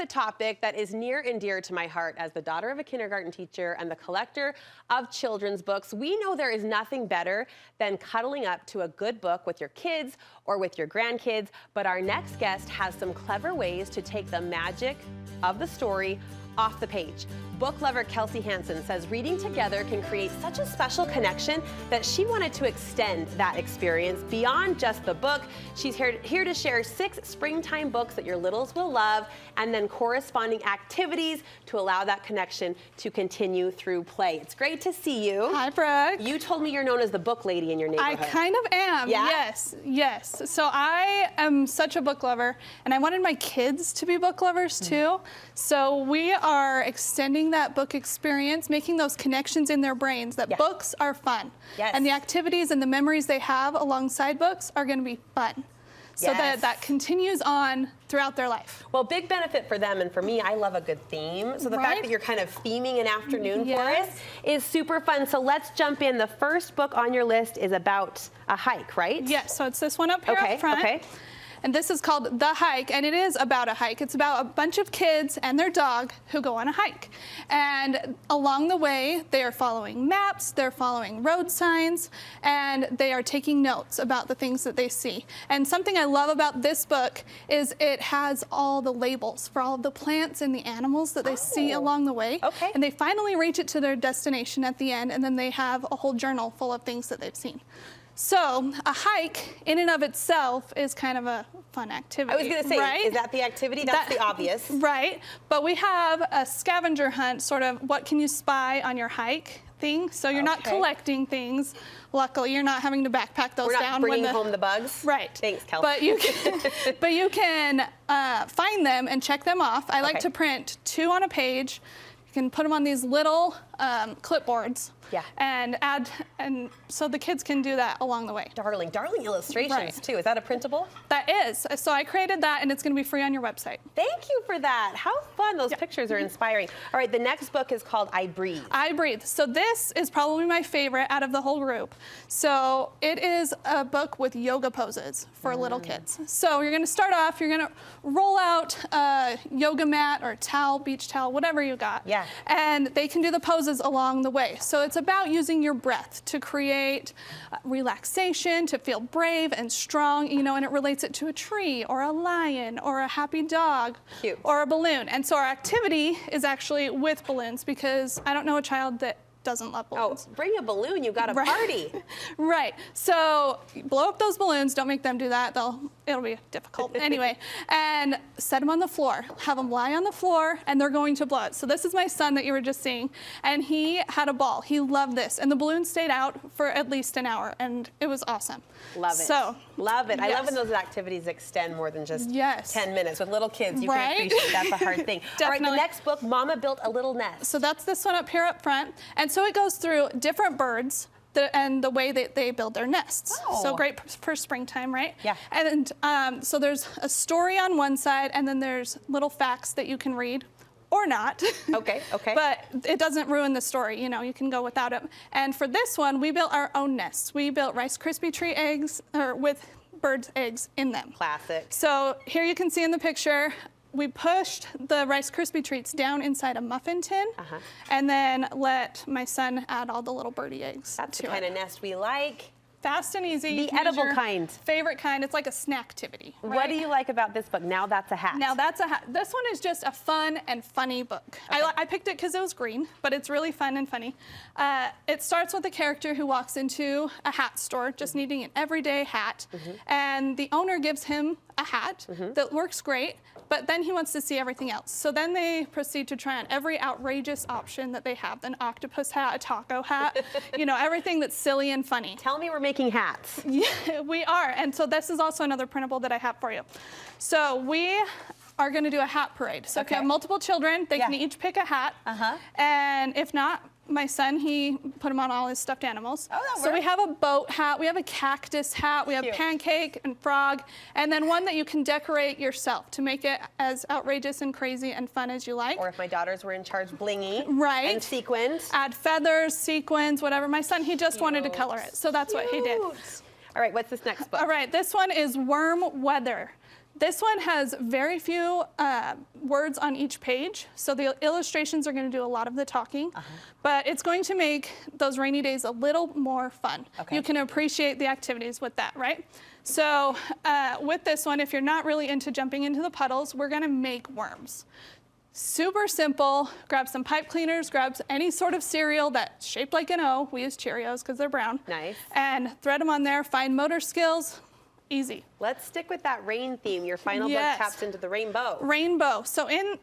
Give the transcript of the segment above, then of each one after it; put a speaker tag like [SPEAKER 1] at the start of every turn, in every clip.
[SPEAKER 1] a topic that is near and dear to my heart as the daughter of a kindergarten teacher and the collector of children's books. We know there is nothing better than cuddling up to a good book with your kids or with your grandkids, but our next guest has some clever ways to take the magic of the story off the page. Book lover Kelsey Hansen says reading together can create such a special connection that she wanted to extend that experience beyond just the book. She's here to share 6 springtime books that your littles will love, and then corresponding activities to allow that connection to continue through play. It's great to see you.
[SPEAKER 2] Hi, Brooke.
[SPEAKER 1] You told me you're known as the book lady in your neighborhood.
[SPEAKER 2] I kind of am.
[SPEAKER 1] Yeah?
[SPEAKER 2] Yes. So I am such a book lover, and I wanted my kids to be book lovers too. So we are extending that book experience, making those connections in their brains that books are fun.
[SPEAKER 1] Yes.
[SPEAKER 2] And the activities and the memories they have alongside books are going to be fun. So that continues on throughout their life.
[SPEAKER 1] Well, big benefit for them, and for me, I love a good theme. So the fact that you're kind of theming an afternoon for us is super fun. So let's jump in. The first book on your list is about a hike, right?
[SPEAKER 2] Yes, so it's this one up here up front.
[SPEAKER 1] Okay.
[SPEAKER 2] And this is called The Hike, and it is about a hike. It's about a bunch of kids and their dog who go on a hike. And along the way, they are following maps, they're following road signs, and they are taking notes about the things that they see. And something I love about this book is it has all the labels for all of the plants and the animals that they see along the way.
[SPEAKER 1] Okay.
[SPEAKER 2] And they finally reach it to their destination at the end, and then they have a whole journal full of things that they've seen. So a hike in and of itself is kind of a fun activity.
[SPEAKER 1] I was going to say,
[SPEAKER 2] right?
[SPEAKER 1] Is that the activity? That's the obvious.
[SPEAKER 2] Right, but we have a scavenger hunt, sort of what can you spy on your hike thing. So you're not collecting things. Luckily, you're not having to backpack those down.
[SPEAKER 1] We're not bringing home the bugs?
[SPEAKER 2] Right.
[SPEAKER 1] Thanks, Kelsey.
[SPEAKER 2] But you can find them and check them off. I like to print 2 on a page. You can put them on these little clipboards.
[SPEAKER 1] Yeah.
[SPEAKER 2] And so the kids can do that along the way.
[SPEAKER 1] Darling illustrations too. Is that a printable?
[SPEAKER 2] That is. So I created that, and it's going to be free on your website.
[SPEAKER 1] Thank you for that. How fun. Those pictures are inspiring. All right, the next book is called I Breathe.
[SPEAKER 2] I Breathe. So this is probably my favorite out of the whole group. So it is a book with yoga poses for little kids. So you're going to start off, you're going to roll out a yoga mat or a towel, beach towel, whatever you got.
[SPEAKER 1] Yeah.
[SPEAKER 2] And they can do the poses along the way. So it's about using your breath to create relaxation, to feel brave and strong, you know, and it relates it to a tree or a lion or a happy dog or a balloon. And so our activity is actually with balloons, because I don't know a child that doesn't love balloons.
[SPEAKER 1] Oh, bring a balloon, you've got a party.
[SPEAKER 2] Right. So blow up those balloons. Don't make them do that. It'll be difficult. Anyway, and set them on the floor. Have them lie on the floor, and they're going to blow it. So this is my son that you were just seeing, and he had a ball. He loved this, and the balloon stayed out for at least an hour, and it was awesome.
[SPEAKER 1] Love it.
[SPEAKER 2] So
[SPEAKER 1] love it. I love when those activities extend more than just 10 minutes. With little kids, you can appreciate that's a hard thing. All right, the next book, Mama Built a Little Nest.
[SPEAKER 2] So that's this one up here up front. And so it goes through different birds and the way that they build their nests. So great for springtime, right?
[SPEAKER 1] Yeah.
[SPEAKER 2] And so there's a story on one side, and then there's little facts that you can read. Or not.
[SPEAKER 1] Okay.
[SPEAKER 2] But it doesn't ruin the story, you know, you can go without it. And for this one, we built our own nests. We built Rice Krispie treat eggs, or with birds' eggs in them.
[SPEAKER 1] Classic.
[SPEAKER 2] So here you can see in the picture, we pushed the Rice Krispie treats down inside a muffin tin, and then let my son add all the little birdie eggs.
[SPEAKER 1] That's the kind of nest we like.
[SPEAKER 2] Fast and easy.
[SPEAKER 1] The edible kind.
[SPEAKER 2] Favorite kind. It's like a snack activity. Right?
[SPEAKER 1] What do you like about this book? Now That's a Hat.
[SPEAKER 2] Now That's a Hat. This one is just a fun and funny book. I picked it because it was green, but it's really fun and funny. It starts with a character who walks into a hat store just needing an everyday hat, and the owner gives him a hat that works great, but then he wants to see everything else. So then they proceed to try on every outrageous option that they have. An octopus hat, a taco hat, you know, everything that's silly and funny.
[SPEAKER 1] Tell me we're making hats.
[SPEAKER 2] Yeah, we are. And so this is also another printable that I have for you. So we are going to do a hat parade. So if you have multiple children, they can each pick a hat. And if not, my son, he put them on all his stuffed animals. So we have a boat hat, we have a cactus hat, we have pancake and frog, and then one that you can decorate yourself to make it as outrageous and crazy and fun as you like.
[SPEAKER 1] Or if my daughters were in charge, blingy.
[SPEAKER 2] Right.
[SPEAKER 1] And sequins.
[SPEAKER 2] Add feathers, sequins, whatever. My son, he just wanted to color it, so that's what he did.
[SPEAKER 1] All right, what's this next book?
[SPEAKER 2] All right, this one is Warm Weather. This one has very few words on each page, so the illustrations are going to do a lot of the talking, but it's going to make those rainy days a little more fun.
[SPEAKER 1] Okay.
[SPEAKER 2] You can appreciate the activities with that, right? So with this one, if you're not really into jumping into the puddles, we're going to make worms. Super simple. Grab some pipe cleaners, grab any sort of cereal that's shaped like an O. We use Cheerios because they're brown.
[SPEAKER 1] Nice.
[SPEAKER 2] And thread them on there. Fine motor skills. Easy.
[SPEAKER 1] Let's stick with that rain theme. Your final book taps into the rainbow.
[SPEAKER 2] Rainbow. So in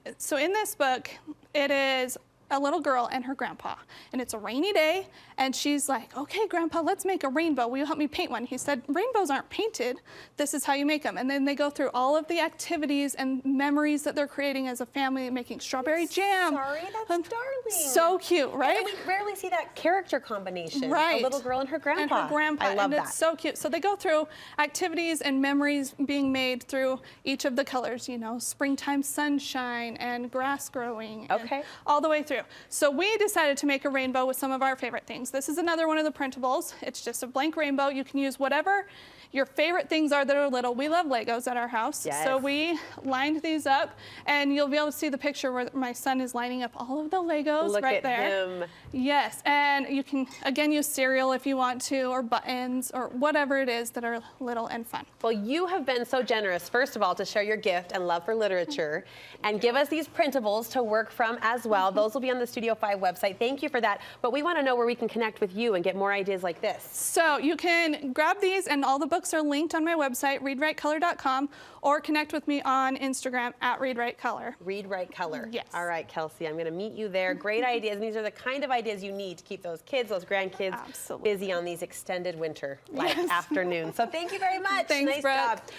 [SPEAKER 2] this book, it is a little girl and her grandpa, and it's a rainy day, and she's like, okay, Grandpa, let's make a rainbow. Will you help me paint one? He said, rainbows aren't painted. This is how you make them. And then they go through all of the activities and memories that they're creating as a family, making strawberry jam.
[SPEAKER 1] Sorry, that's darling.
[SPEAKER 2] So cute, right?
[SPEAKER 1] And we rarely see that character combination.
[SPEAKER 2] Right.
[SPEAKER 1] A little girl and her grandpa.
[SPEAKER 2] And her grandpa.
[SPEAKER 1] I love
[SPEAKER 2] and
[SPEAKER 1] that.
[SPEAKER 2] It's so cute. So they go through activities and memories being made through each of the colors, you know, springtime sunshine and grass growing.
[SPEAKER 1] Okay.
[SPEAKER 2] And all the way through. So we decided to make a rainbow with some of our favorite things. This is another one of the printables. It's just a blank rainbow. You can use whatever your favorite things are that are little. We love Legos at our house.
[SPEAKER 1] Yes.
[SPEAKER 2] So we lined these up, and you'll be able to see the picture where my son is lining up all of the Legos
[SPEAKER 1] Look
[SPEAKER 2] right
[SPEAKER 1] at
[SPEAKER 2] there.
[SPEAKER 1] him.
[SPEAKER 2] Yes, and you can, again, use cereal if you want to, or buttons, or whatever it is that are little and fun.
[SPEAKER 1] Well, you have been so generous, first of all, to share your gift and love for literature and give us these printables to work from as well. Those will be on the Studio 5 website. Thank you for that. But we want to know where we can connect with you and get more ideas like this.
[SPEAKER 2] So you can grab these, and all the books are linked on my website, readwritecolor.com, or connect with me on Instagram at readwritecolor.
[SPEAKER 1] Read, Write, Color.
[SPEAKER 2] Yes.
[SPEAKER 1] All right, Kelsey, I'm going to meet you there. Great ideas. And these are the kind of ideas you need to keep those kids, those grandkids
[SPEAKER 2] Absolutely.
[SPEAKER 1] busy on these extended winter-like afternoons. So thank you very much.
[SPEAKER 2] Thanks,
[SPEAKER 1] nice
[SPEAKER 2] Brooke.
[SPEAKER 1] job.